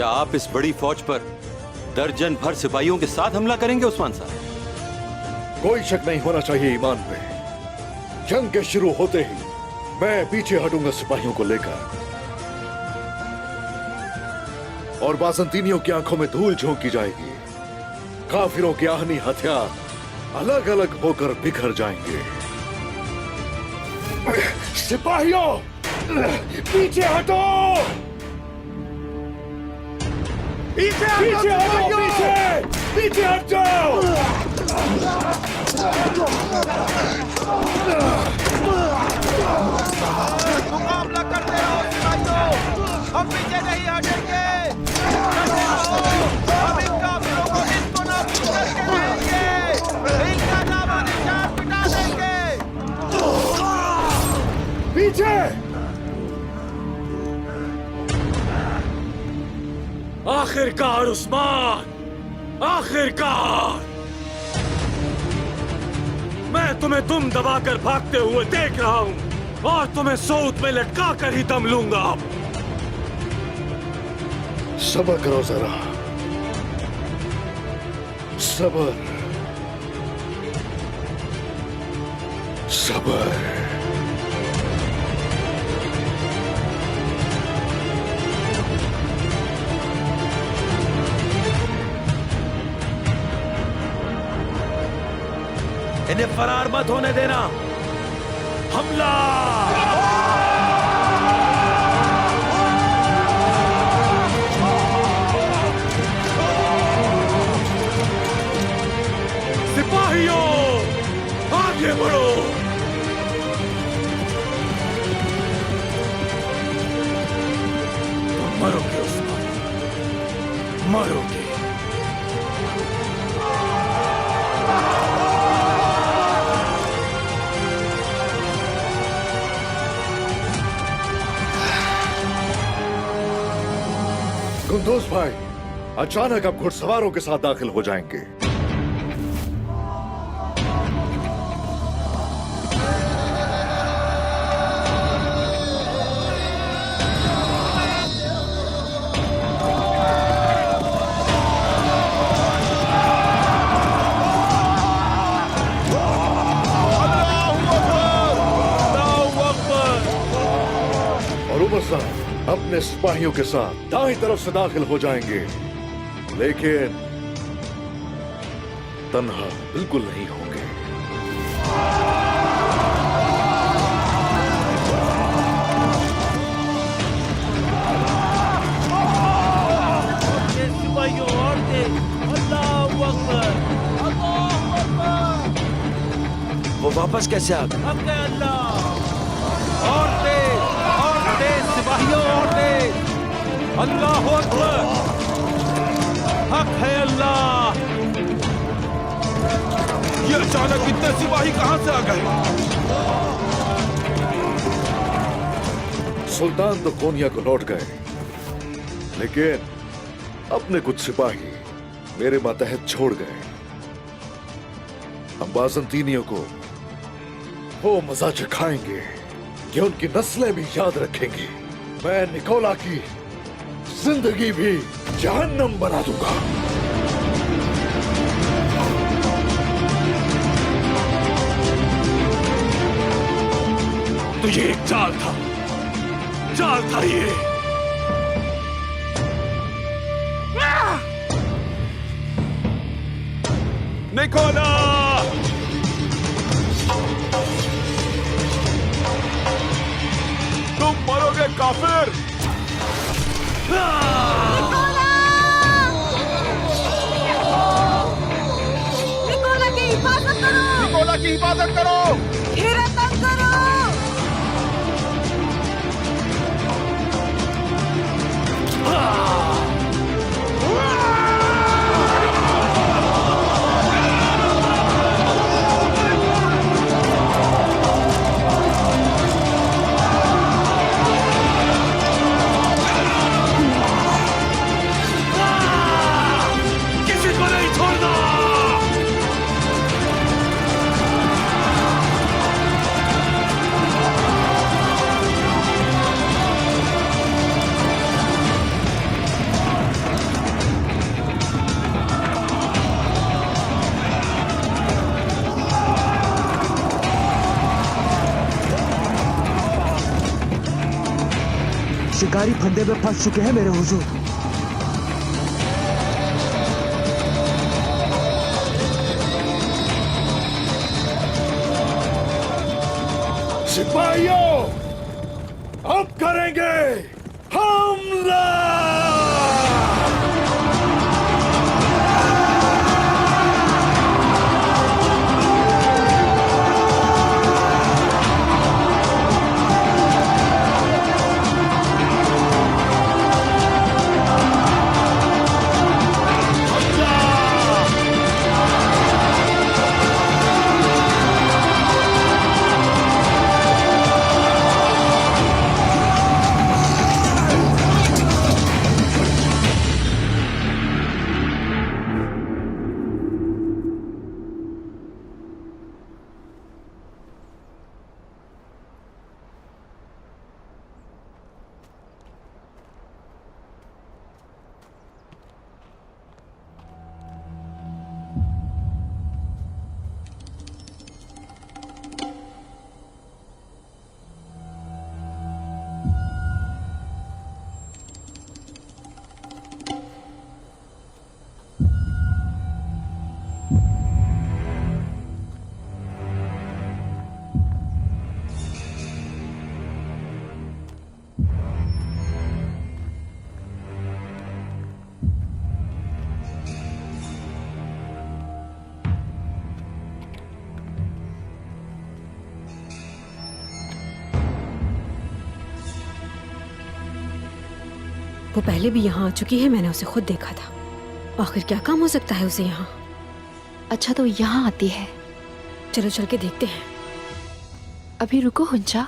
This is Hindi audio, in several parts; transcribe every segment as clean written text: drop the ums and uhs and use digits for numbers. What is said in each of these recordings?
क्या आप इस बड़ी फौज पर दर्जन भर सिपाहियों के साथ हमला करेंगे उस्मान साहब? कोई शक नहीं होना चाहिए ईमान पे। जंग के शुरू होते ही मैं पीछे हटूंगा सिपाहियों को लेकर, और बाज़ंतीनियों की आंखों में धूल झोंकी जाएगी। काफिरों के आहनी हथियार अलग अलग होकर बिखर जाएंगे। सिपाहियों पीछे हटो, पीछे हटो, पीछे हट जाओ। मुकाबला करते रहो सिपाहियों, हम पीछे नहीं हटेंगे। हम इन काफिरों को इसको नाबूद करके रहेंगे, इनका नामो निशान मिटा देंगे। पीछे। आखिरकार उस्मान, आखिरकार मैं तुम्हें दुम दबाकर भागते हुए देख रहा हूं और तुम्हें सोत में लटका कर ही दम लूंगा। सब्र करो जरा, सब्र सब्र। इन्हें फरार मत होने देना। हमला! सिपाहियों आगे बढ़ो। तुम मरोगे उस्मान, मरोगे। कुंदूज भाई अचानक अब घुड़सवारों के साथ दाखिल हो जाएंगे। और उमर साहब अपने सिपाहियों के साथ दाईं तरफ से दाखिल हो जाएंगे, लेकिन तन्हा बिल्कुल नहीं होंगे। ये सिपाहियों और तेज, अल्लाहू अकबर, अल्लाहू अकबर। वो वापस कैसे आ गए? हक है अल्लाह। और तेज सिपाहियों, और तेज। अल्लाहू अकबर, हक है अल्लाह। ये अचानक इतने सिपाही कहां से आ गए? सुल्तान तो कोनिया को लौट गए, लेकिन अपने कुछ सिपाही मेरे मातहत छोड़ गए। हम बाज़ंतीनियों को वो मजा चखाएंगे कि उनकी नस्लें भी याद रखेंगी। मैं निकोला की जिंदगी भी जहन्नम बना दूंगा। तो ये एक चाल था, चाल था ये। निकोला! तुम मरोगे काफिर! निकोला की हिफाजत करो! निकोला की हिफाजत करो! घेरा तंग करो! शिकारी फंदे में फंस चुके हैं मेरे हुजूर। सिपाहियों, अब करेंगे हमला। वो पहले भी यहाँ आ चुकी है, मैंने उसे खुद देखा था। आखिर क्या काम हो सकता है उसे यहाँ? अच्छा तो यहाँ आती है। चलो चल के देखते हैं। अभी रुको हुंचा।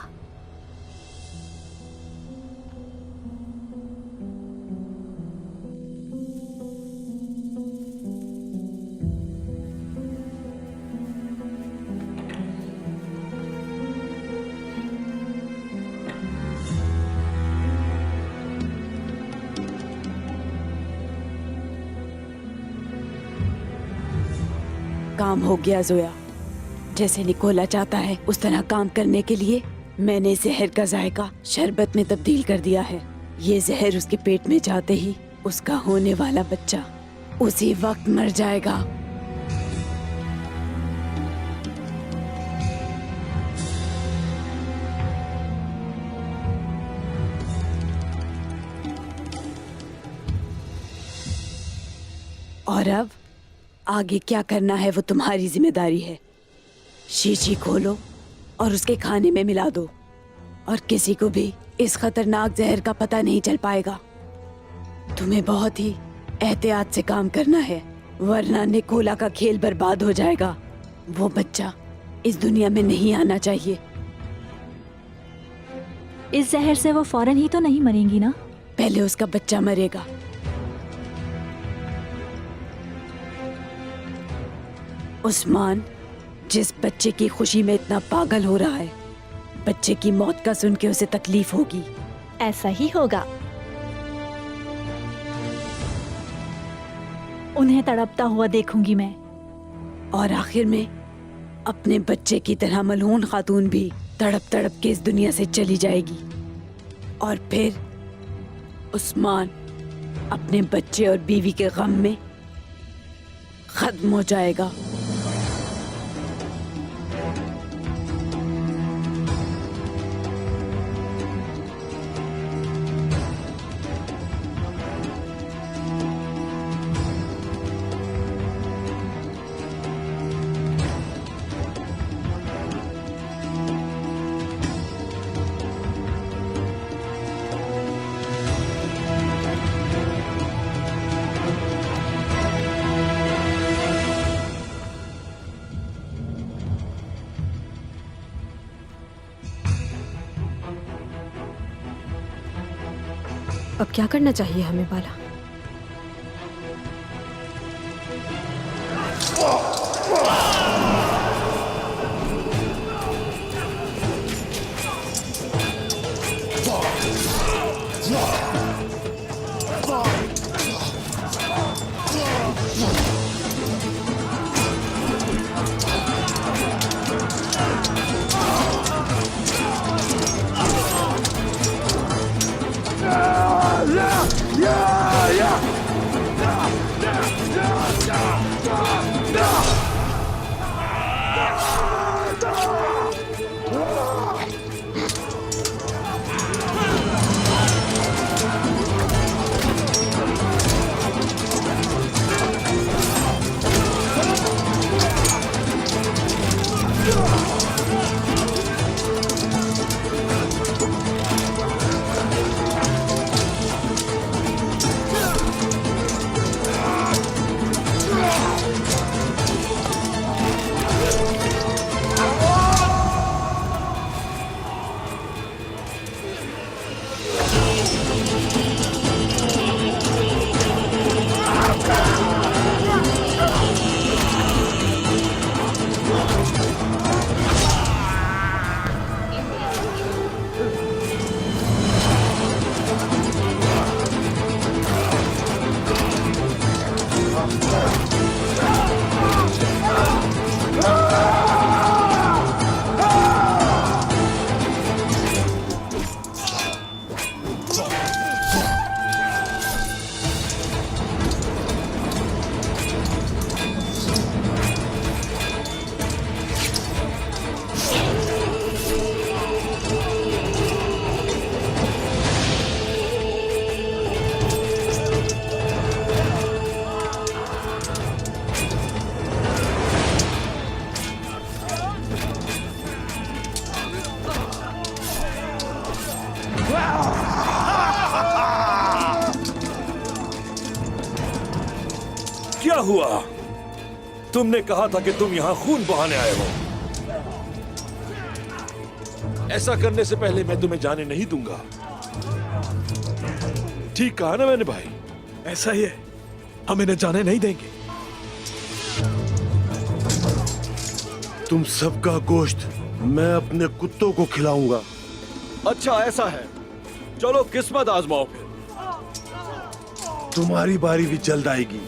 काम हो गया जोया। जैसे निकोला चाहता है उस तरह काम करने के लिए मैंने जहर का जायका शरबत में तब्दील कर दिया है। ये जहर उसके पेट में जाते ही उसका होने वाला बच्चा उसी वक्त मर जाएगा। और अब आगे क्या करना है वो तुम्हारी जिम्मेदारी है। शीशी खोलो और उसके खाने में मिला दो, और किसी को भी इस खतरनाक जहर का पता नहीं चल पाएगा। तुम्हें बहुत ही एहतियात से काम करना है, वरना निकोला का खेल बर्बाद हो जाएगा। वो बच्चा इस दुनिया में नहीं आना चाहिए। इस जहर से वो फौरन ही तो नहीं मरेंगी ना? पहले उसका बच्चा मरेगा। उस्मान जिस बच्चे की खुशी में इतना पागल हो रहा है, बच्चे की मौत का सुन के उसे तकलीफ होगी। ऐसा ही होगा। उन्हें तड़पता हुआ देखूंगी मैं। और आखिर में अपने बच्चे की तरह मलहून खातून भी तड़प तड़प के इस दुनिया से चली जाएगी। और फिर उस्मान अपने बच्चे और बीवी के गम में खत्म हो जाएगा। अब क्या करना चाहिए हमें बाला? क्या हुआ? तुमने कहा था कि तुम यहाँ खून बहाने आए हो। ऐसा करने से पहले मैं तुम्हें जाने नहीं दूंगा। ठीक कहा ना मैंने भाई? ऐसा ही है, हम इन्हें जाने नहीं देंगे। तुम सबका गोश्त मैं अपने कुत्तों को खिलाऊंगा। अच्छा ऐसा है, चलो किस्मत आजमाओ फिर। तुम्हारी बारी भी जल्द आएगी।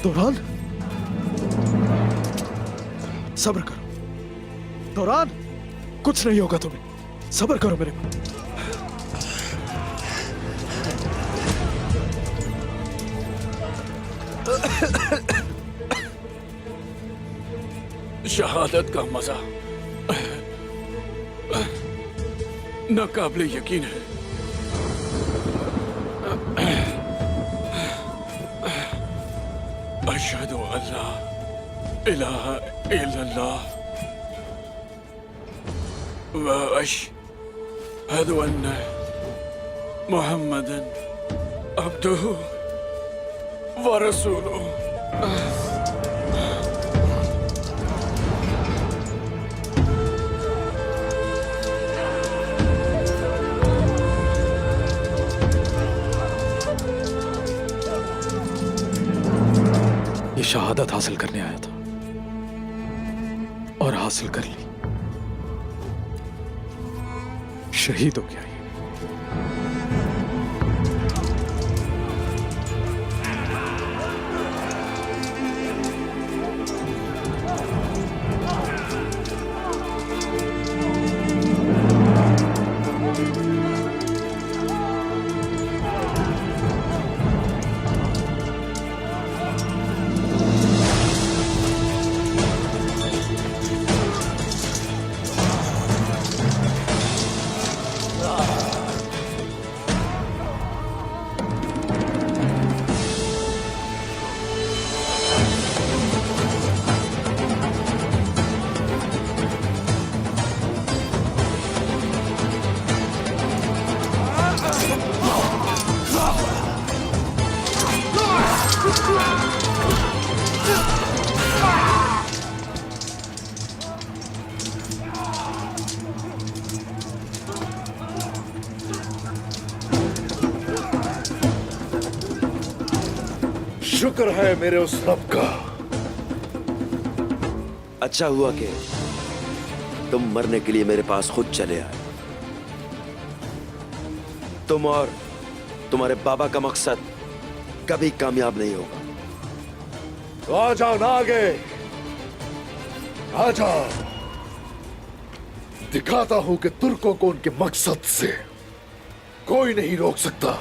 दौरान, सब्र करो। दौरान, कुछ नहीं होगा तुम्हें, सब्र करो मेरे को। शहादत का मजा नाकाबिले यकीन है। अशहदु अल्ला इलाहा इल्लल्लाह व अशहदु अशहदु अन्ना मुहम्मदन अब्दुहु व रसूलुहु। ये शहादत हासिल करने आया था और हासिल कर ली। शहीद हो गया ये। शुक्र है मेरे उस रब का। अच्छा हुआ कि तुम मरने के लिए मेरे पास खुद चले आए। तुम और तुम्हारे बाबा का मकसद कभी कामयाब नहीं होगा। तो आ जाओ ना आगे, आ जाओ। दिखाता हूं कि तुर्कों को उनके मकसद से कोई नहीं रोक सकता।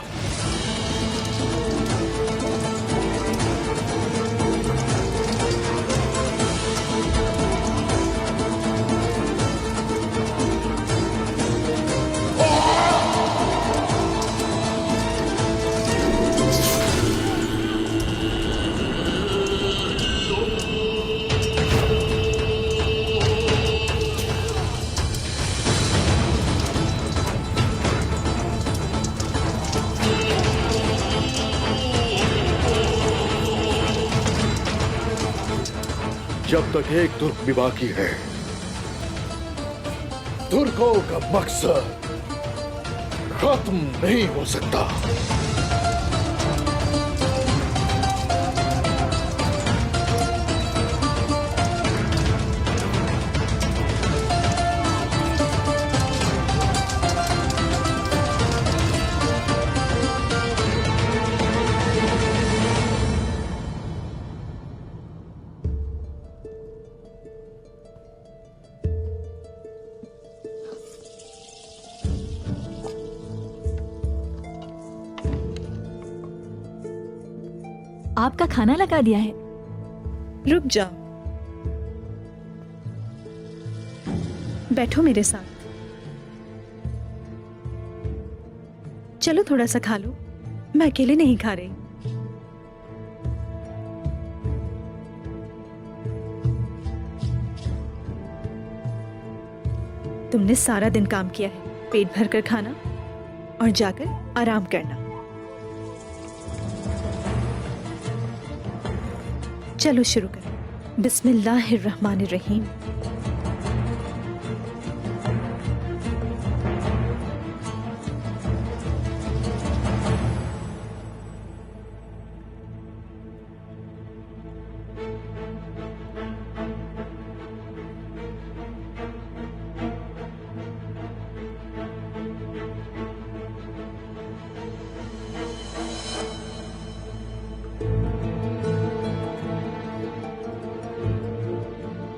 जब तक एक तुर्क भी बाकी है, तुर्कों का मकसद खत्म नहीं हो सकता। आपका खाना लगा दिया है। रुक जाओ, बैठो मेरे साथ। चलो थोड़ा सा खा लो, मैं अकेले नहीं खा रही। तुमने सारा दिन काम किया है, पेट भर कर खाना और जाकर आराम करना। चलो शुरू करें। बिस्मिल्लाहिर्रहमानिर्रहीम।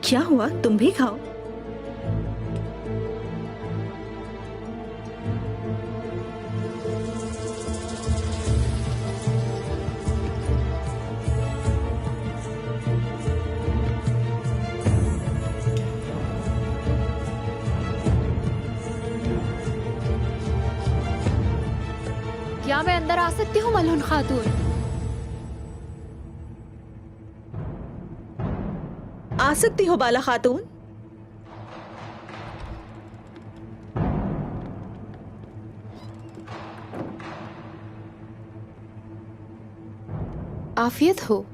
क्या हुआ, तुम भी खाओ। क्या मैं अंदर आ सकती हूँ मलहून खातून? आ सकती हो बाला खातून। आफियत हो।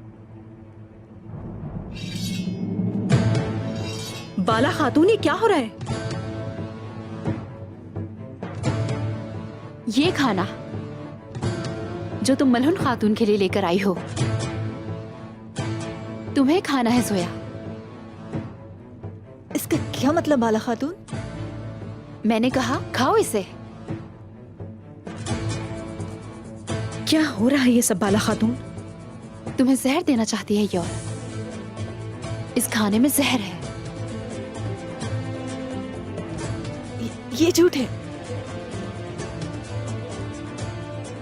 बाला खातून, ये क्या हो रहा है? ये खाना जो तुम मलहुन खातून के लिए लेकर आई हो, तुम्हें खाना है जोया। इसका क्या मतलब बाला खातून? मैंने कहा खाओ इसे। क्या हो रहा है ये सब बाला खातून? तुम्हें जहर देना चाहती है ये औरत। इस खाने में जहर है। ये झूठ है।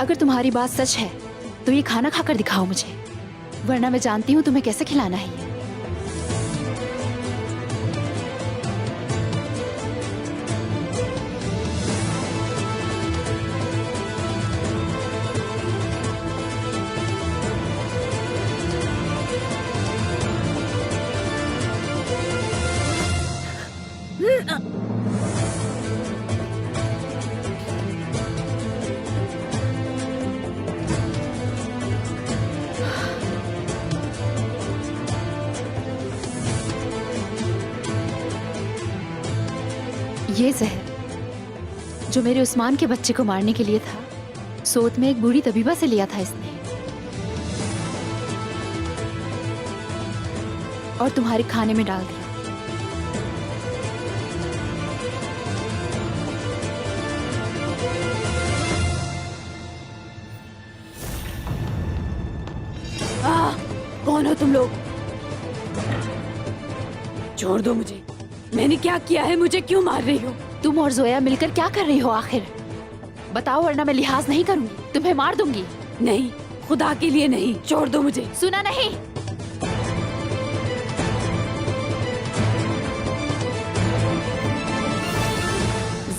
अगर तुम्हारी बात सच है तो ये खाना खाकर दिखाओ मुझे, वरना मैं जानती हूँ तुम्हें कैसे खिलाना है ये। ये जहर जो मेरे उस्मान के बच्चे को मारने के लिए था, सोत में एक बूढ़ी तबीबा से लिया था इसने, और तुम्हारे खाने में डाल दिया। कौन हो तुम लोग? छोड़ दो मुझे। मैंने क्या किया है? मुझे क्यों मार रही हो? तुम और जोया मिलकर क्या कर रही हो आखिर? बताओ, वरना मैं लिहाज नहीं करूंगी, तुम्हें मार दूंगी। नहीं, खुदा के लिए नहीं, छोड़ दो मुझे। सुना नहीं?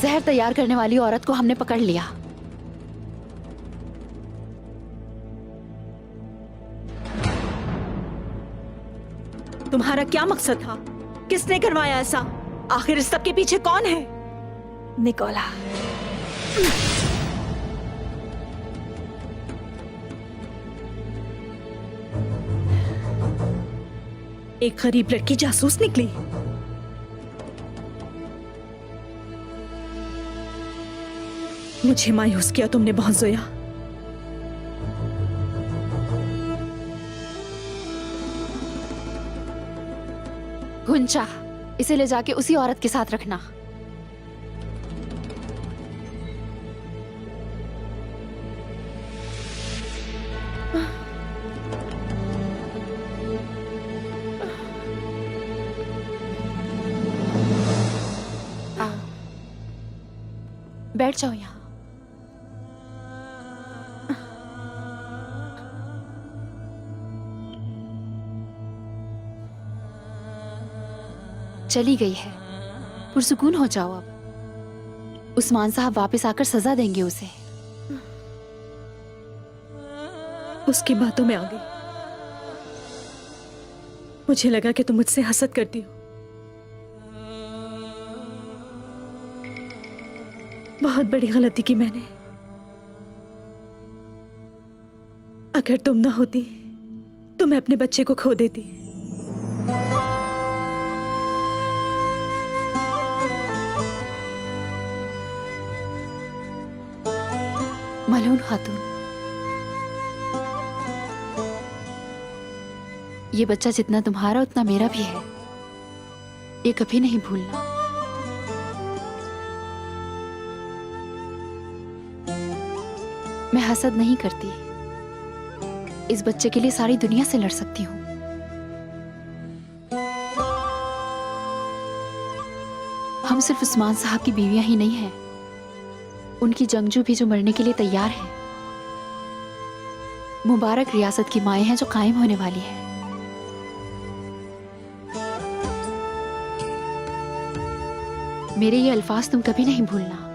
जहर तैयार करने वाली औरत को हमने पकड़ लिया। तुम्हारा क्या मकसद था? किसने करवाया ऐसा? आखिर इस सब के पीछे कौन है? निकोला। एक गरीब लड़की जासूस निकली। मुझे मायूस किया तुमने बहुत जोया। गुंचा, इसे ले जाके उसी औरत के साथ रखना। आओ, बैठ जाओ यहाँ। चली गई है, पुरसुकून हो जाओ अब। उस्मान साहब वापस आकर सजा देंगे उसे। उसकी बातों में आ गई। मुझे लगा कि तुम मुझसे हसद करती हो। बहुत बड़ी गलती की मैंने। अगर तुम ना होती तो मैं अपने बच्चे को खो देती। मलून खातून, ये बच्चा जितना तुम्हारा उतना मेरा भी है, ये कभी नहीं भूलना। मैं हसद नहीं करती, इस बच्चे के लिए सारी दुनिया से लड़ सकती हूँ। हम सिर्फ उस्मान साहब की बीवियां ही नहीं हैं, उनकी जंगजू भी जो मरने के लिए तैयार है। मुबारक रियासत की माएं हैं जो कायम होने वाली है। मेरे ये अल्फाज तुम कभी नहीं भूलना।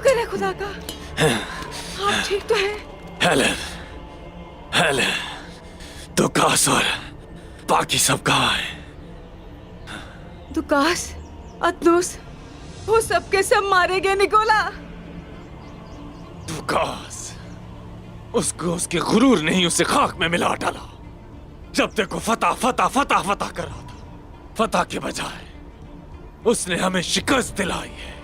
शुक्र है खुदा का। आप ठीक तो है? हेलन, हेलन, दुकास और बाकी सब कहाँ है? दुकास, अतनुस, वो सब के सब मारे गए निकोला। दुकास, उसको उसके गुरूर ने ही उसे खाक में मिला डाला। जब देखो फतह फतह फतह फतह कर रहा था, फतह के बजाय उसने हमें शिकस्त दिलाई है।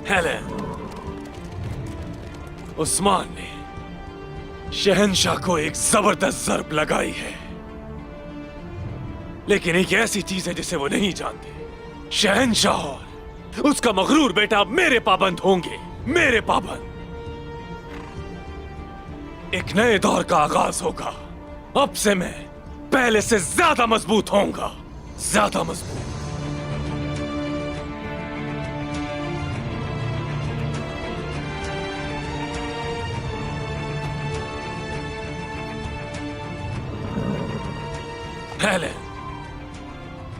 हेलेन, उस्मान ने शहंशाह को एक जबरदस्त ज़र्ब लगाई है, लेकिन एक ऐसी चीज है जिसे वो नहीं जानते। शहंशाह और उसका मगरूर बेटा अब मेरे पाबंद होंगे, मेरे पाबंद। एक नए दौर का आगाज होगा। अब से मैं पहले से ज्यादा मजबूत होऊंगा, ज्यादा मजबूत। हेलेन,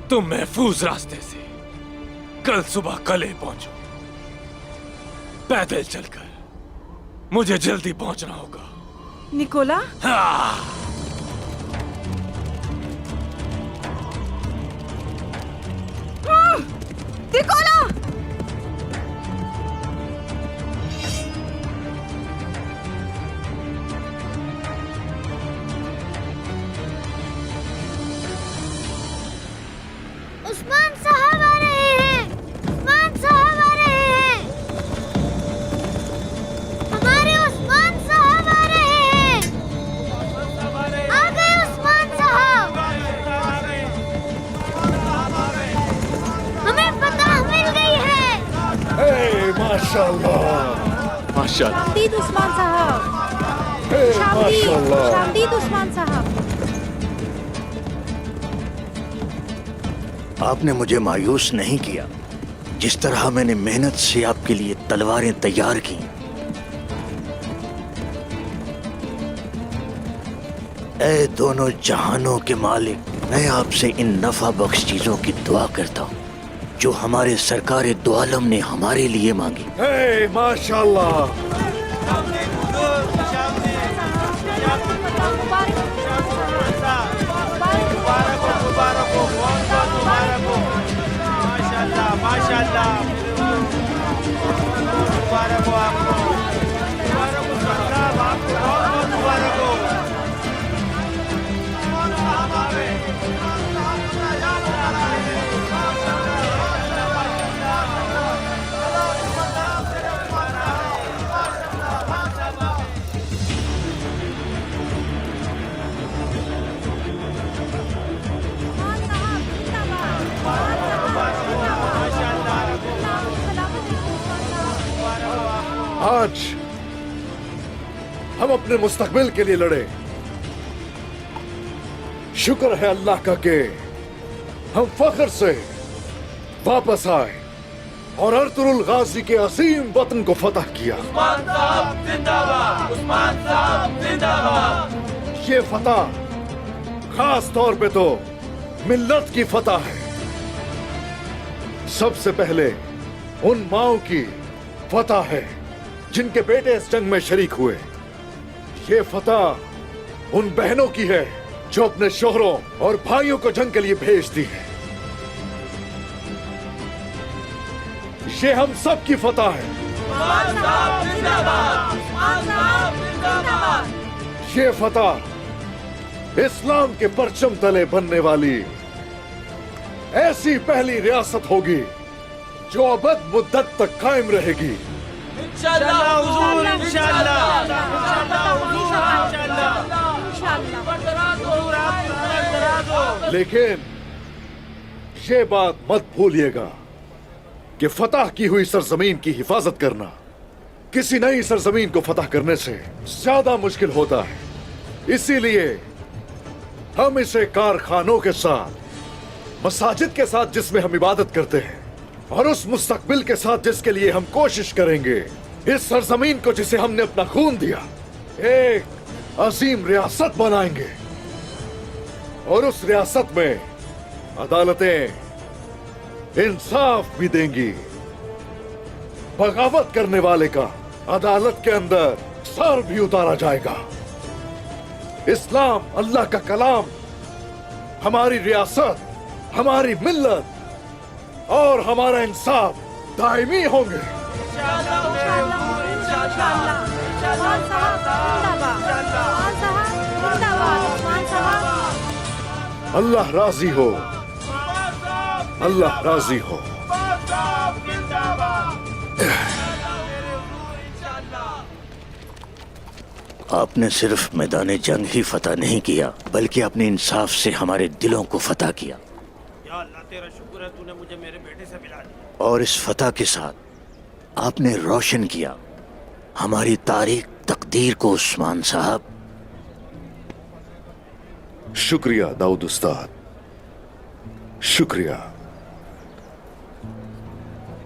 तुम महफूज रास्ते से कल सुबह कले पहुंचो। पैदल चलकर मुझे जल्दी पहुंचना होगा। Nicola, Nicola! उस्मान साहब आ रहे हैं! उस्मान साहब आ रहे हैं! हमारे उस्मान साहब आ रहे हैं! आ गए उस्मान साहब! हमें फतह मिल गई है! माशाल्लाह, माशाल्लाह। शामदीद उस्मान साहब! माशाल्लाह। शामदीद उस्मान साहब! आपने मुझे मायूस नहीं किया। जिस तरह मैंने मेहनत से आपके लिए तलवारें तैयार की, ऐ दोनों जहानों के मालिक, मैं आपसे इन नफा बख्श चीजों की दुआ करता हूँ जो हमारे सरकार दो आलम ने हमारे लिए मांगी। माशाल्लाह। आज हम अपने मुस्तकबिल के लिए लड़े। शुक्र है अल्लाह का कि हम फख्र से वापस आए और अर्तुरुल गाजी के असीम वतन को फतह किया। उस्मान साहब जिंदाबाद! उस्मान साहब जिंदाबाद! ये फतह खास तौर पे तो मिल्लत की फतह है। सबसे पहले उन माओ की फतह है जिनके बेटे इस जंग में शरीक हुए। ये फतह उन बहनों की है जो अपने शोहरों और भाइयों को जंग के लिए भेजती है। ये हम सब की फतह है। उस्मान साहब जिंदाबाद! उस्मान साहब जिंदाबाद! ये फतह इस्लाम के परचम तले बनने वाली ऐसी पहली रियासत होगी जो अबद मुद्दत तक कायम रहेगी। इंशाअल्लाह हुजूर, इंशाअल्लाह, इंशाअल्लाह हुजूर, इंशाअल्लाह। लेकिन ये बात मत भूलिएगा कि फतह की हुई सरजमीन की हिफाजत करना किसी नई सरजमीन को फतह करने से ज्यादा मुश्किल होता है। इसीलिए हम इसे कारखानों के साथ, मसाजिद के साथ जिसमें हम इबादत करते हैं, और उस मुस्तकबिल के साथ जिसके लिए हम कोशिश करेंगे, इस सरजमीन को जिसे हमने अपना खून दिया एक अजीम रियासत बनाएंगे और उस रियासत में अदालतें इंसाफ भी देंगी। बगावत करने वाले का अदालत के अंदर सर भी उतारा जाएगा। इस्लाम अल्लाह का कलाम, हमारी रियासत, हमारी मिल्लत और हमारा इंसाफ दायमी होंगे। अल्लाह राजी हो, अल्लाह राजी हो। आपने सिर्फ मैदान जंग ही फतह नहीं किया, बल्कि अपने इंसाफ से हमारे दिलों को फतह किया। या अल्लाह तेरा शुक्र है तूने मुझे मेरे बेटे से मिला दिया। और इस फतह के साथ आपने रोशन किया हमारी तारीख तकदीर को। उस्मान साहब, शुक्रिया दाऊद उस्ताद, शुक्रिया।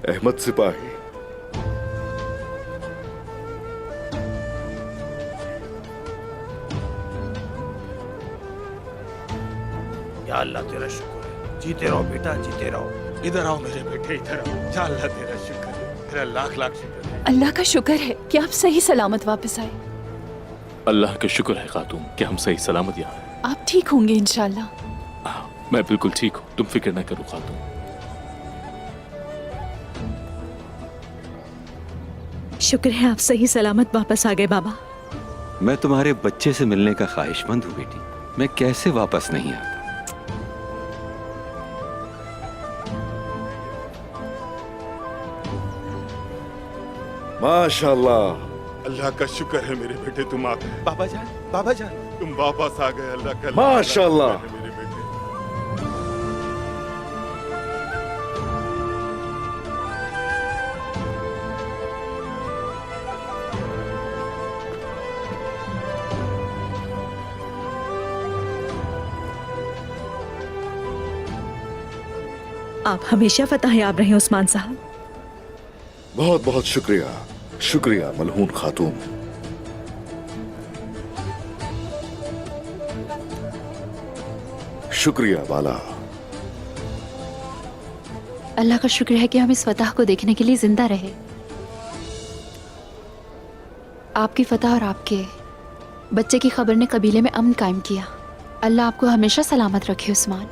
अहमद सिपाही, या अल्लाह तेरा शुक्र है। जीते रहो बेटा, जीते रहो। इधर आओ मेरे बेटे, इधर आओ। या अल्लाह तेरा शुक्र है, तेरा लाख लाख शुक्र है। अल्लाह का शुक्र है कि आप सही सलामत वापस आए। अल्लाह का शुक्र है खातून कि हम सही सलामत यहाँ हैं। आप ठीक होंगे इंशाल्लाह। मैं बिल्कुल ठीक हूँ, तुम फिक्र न करो खातून। शुक्र है आप सही सलामत वापस आ गए बाबा। मैं तुम्हारे बच्चे से मिलने का ख्वाहिशमंद हूँ बेटी। मैं कैसे वापस नहीं आता। माशाल्लाह, अल्लाह का शुक्र है मेरे बेटे, तुम आ गए। बाबा जान तुम वापस आ गए। अल्लाह का माशाल्लाह। मेरे बेटे। आप हमेशा फतहयाब रहे उस्मान साहब। बहुत बहुत शुक्रिया, शुक्रिया मलहून खातून। शुक्रिया बाला। अल्लाह का शुक्र है कि हम इस फतह को देखने के लिए जिंदा रहे। आपकी फतह और आपके बच्चे की खबर ने कबीले में अमन कायम किया। अल्लाह आपको हमेशा सलामत रखे उस्मान।